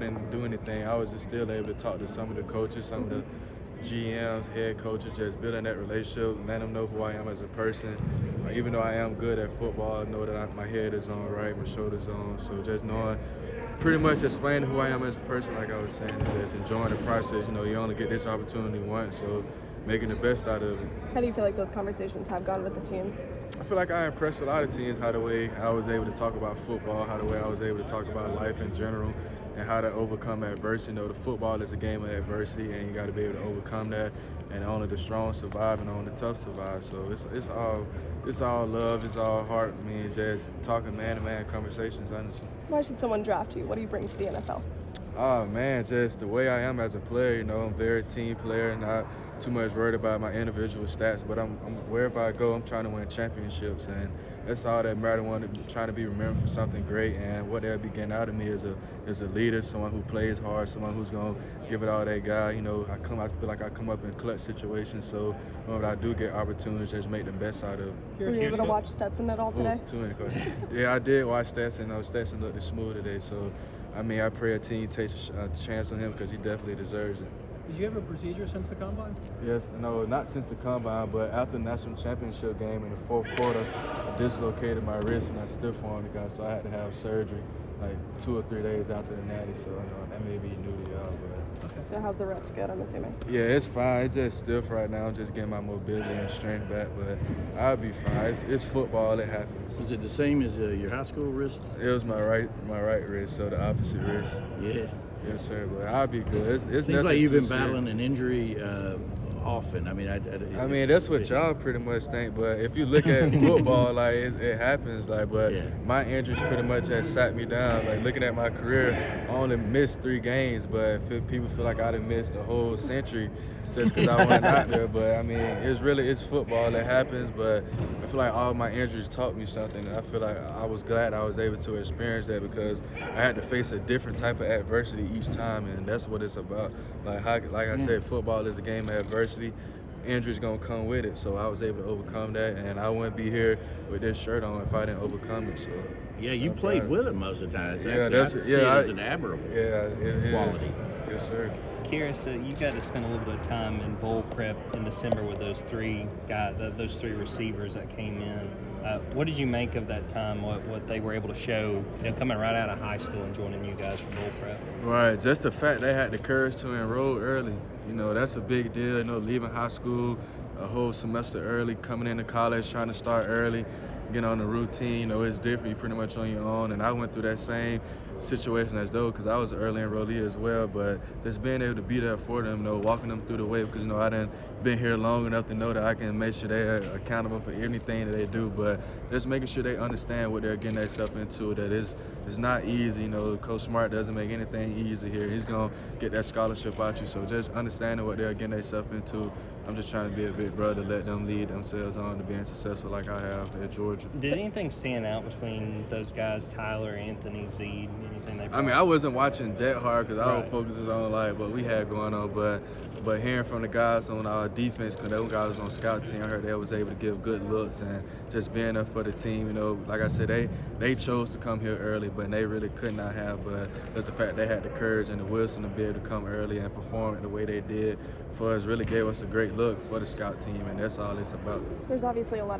Didn't do anything. I was just still able to talk to some of the coaches, some of the GMs, head coaches, just building that relationship, letting them know who I am as a person. Even though I am good at football, I know that my head is on right, my shoulders on. So just knowing, pretty much explaining who I am as a person, like I was saying, just enjoying the process. You only get this opportunity once, so making the best out of it. How do you feel like those conversations have gone with the teams? I feel like I impressed a lot of teams how the way I was able to talk about football, how the way I was able to talk about life in general, and how to overcome adversity. The football is a game of adversity, and you got to be able to overcome that. And only the strong survive, and only the tough survive. So it's all love, it's all heart. Just talking man-to-man conversations, honestly. Why should someone draft you? What do you bring to the NFL? Oh man, just the way I am as a player. I'm a very team player, not too much worried about my individual stats. But I'm wherever I go, I'm trying to win championships, and that's all that matters. Trying to be remembered for something great, and what they'll be getting out of me is a leader, someone who plays hard, someone who's gonna give it all they got. I feel like I come up in clutch situations, so when I do get opportunities, just make the best out of it. Were you able to watch Stetson at all today? Too many questions. Yeah, I did watch Stetson. Stetson looked smooth today, so. I pray a team takes a chance on him because he definitely deserves it. Did you have a procedure since the Combine? Yes, no, not since the Combine, but after the National Championship game in the fourth quarter, I dislocated my wrist and I stiff-armed the guy, so I had to have surgery like 2 or 3 days after the Natty, so that may be new to y'all. Okay. So how's the rest good, I'm assuming? Yeah, it's fine. It's just stiff right now. I'm just getting my mobility and strength back, but I'll be fine. It's football. It happens. Was it the same as your high school wrist? It was my right wrist, so the opposite wrist. Yeah. Yes, sir. But I'll be good. It's Seems nothing like you've been serious. battling an injury often. That's what y'all pretty much think, but if you look at football, like it happens. My injuries pretty much has sat me down. Like looking at my career, I only missed 3 games, but people feel like I done missed a whole century just because I went out there. But it's football. It happens. But I feel like all my injuries taught me something. And I feel like I was glad I was able to experience that because I had to face a different type of adversity each time, and that's what it's about. Like I said, football is a game of adversity. Injuries gonna come with it, so I was able to overcome that, and I wouldn't be here with this shirt on if I didn't overcome it. So yeah, you played with it most of the time. I see it as an admirable quality. Yes, sir. Kearis, you got to spend a little bit of time in bowl prep in December with those 3 guys, those 3 receivers that came in. What did you make of that time? What they were able to show, coming right out of high school and joining you guys for bowl prep? Right, just the fact they had the courage to enroll early. That's a big deal. Leaving high school a whole semester early, coming into college, trying to start early, get on the routine. It's different. You're pretty much on your own, and I went through that same situation as though because I was an early enrollee as well, but just being able to be there for them, walking them through the way because I done been here long enough to know that I can make sure they're accountable for anything that they do, but just making sure they understand what they're getting themselves into, that it's not easy. Coach Smart doesn't make anything easy here. He's going to get that scholarship out you, so just understanding what they're getting themselves into. I'm just trying to be a big brother, let them lead themselves on to being successful like I have at Georgia. Did anything stand out between those guys, Tyler, Anthony, Zede, anything they brought? I wasn't watching that hard because I was focusing on what we had going on, but hearing from the guys on our defense, because those guys was on scout team, I heard they was able to give good looks and just being there for the team. Like I said, they chose to come here early, but they really could not have. But just the fact they had the courage and the wisdom to be able to come early and perform the way they did for us really gave us a great look for the scout team, and that's all it's about. There's obviously a lot of